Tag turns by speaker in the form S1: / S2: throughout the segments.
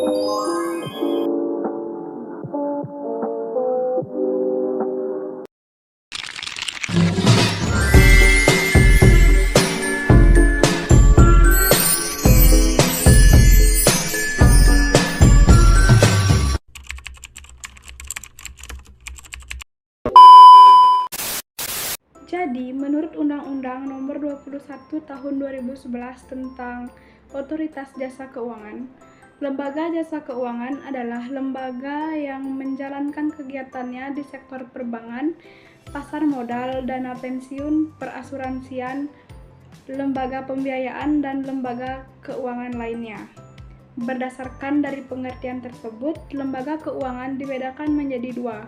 S1: Jadi, menurut Undang-Undang Nomor 21 Tahun 2011 tentang Otoritas Jasa Keuangan, lembaga jasa keuangan adalah lembaga yang menjalankan kegiatannya di sektor perbankan, pasar modal, dana pensiun, perasuransian, lembaga pembiayaan, dan lembaga keuangan lainnya. Berdasarkan dari pengertian tersebut, lembaga keuangan dibedakan menjadi dua.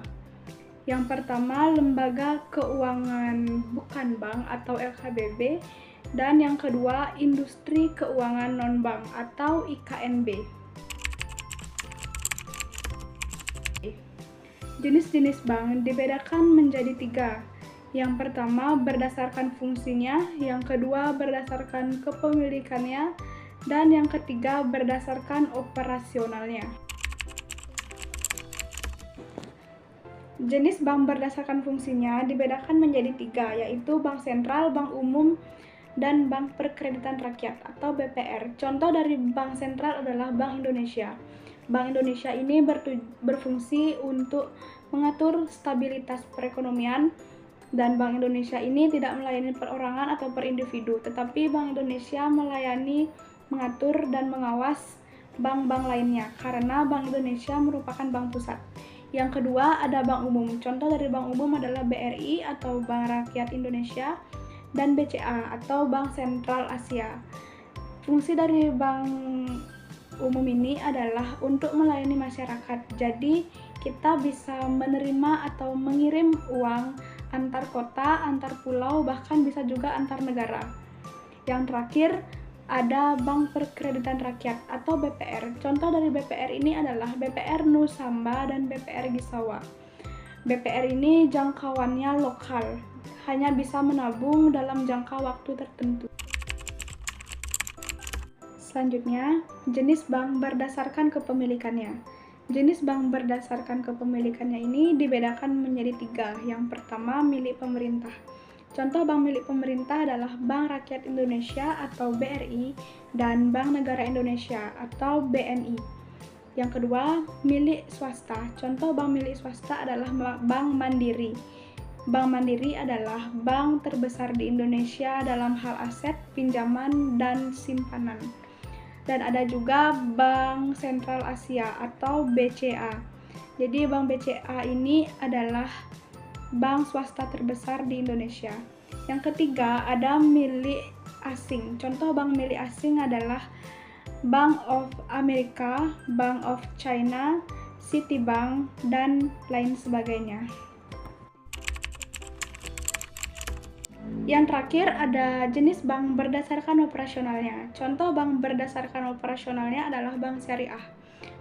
S1: Yang pertama, lembaga keuangan bukan bank atau LKBB, dan yang kedua, industri keuangan non-bank atau IKNB. Jenis-jenis bank dibedakan menjadi tiga. Yang pertama, berdasarkan fungsinya, yang kedua, berdasarkan kepemilikannya, dan yang ketiga, berdasarkan operasionalnya. Jenis bank berdasarkan fungsinya dibedakan menjadi tiga, yaitu bank sentral, bank umum, dan bank perkreditan rakyat atau BPR. Contoh dari bank sentral adalah Bank Indonesia. Bank Indonesia ini berfungsi untuk mengatur stabilitas perekonomian, dan Bank Indonesia ini tidak melayani perorangan atau per individu, tetapi Bank Indonesia melayani, mengatur, dan mengawas bank-bank lainnya, karena Bank Indonesia merupakan bank pusat. Yang kedua, ada bank umum. Contoh dari bank umum adalah BRI atau Bank Rakyat Indonesia, dan BCA atau Bank Sentral Asia. Fungsi dari bank umum ini adalah untuk melayani masyarakat. Jadi, kita bisa menerima atau mengirim uang antar kota, antar pulau, bahkan bisa juga antar negara. Yang terakhir, ada Bank Perkreditan Rakyat atau BPR. Contoh dari BPR ini adalah BPR Nusamba dan BPR Gisawa. BPR ini jangkauannya lokal, hanya bisa menabung dalam jangka waktu tertentu. Selanjutnya, jenis bank berdasarkan kepemilikannya. Jenis bank berdasarkan kepemilikannya ini dibedakan menjadi tiga. Yang pertama, milik pemerintah. Contoh bank milik pemerintah adalah Bank Rakyat Indonesia atau BRI dan Bank Negara Indonesia atau BNI. Yang kedua, milik swasta. Contoh bank milik swasta adalah Bank Mandiri. Bank Mandiri adalah bank terbesar di Indonesia dalam hal aset, pinjaman, dan simpanan. Dan ada juga Bank Sentral Asia atau BCA. Jadi Bank BCA ini adalah bank swasta terbesar di Indonesia. Yang ketiga, ada milik asing. Contoh bank milik asing adalah Bank of America, Bank of China, Citibank, dan lain sebagainya. Yang terakhir, ada jenis bank berdasarkan operasionalnya. Contoh bank berdasarkan operasionalnya adalah bank syariah.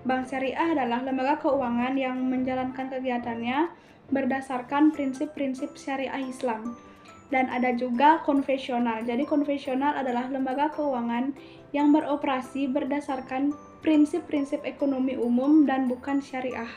S1: Bank syariah adalah lembaga keuangan yang menjalankan kegiatannya berdasarkan prinsip-prinsip syariah Islam. Dan ada juga konvensional. Jadi konvensional adalah lembaga keuangan yang beroperasi berdasarkan prinsip-prinsip ekonomi umum dan bukan syariah.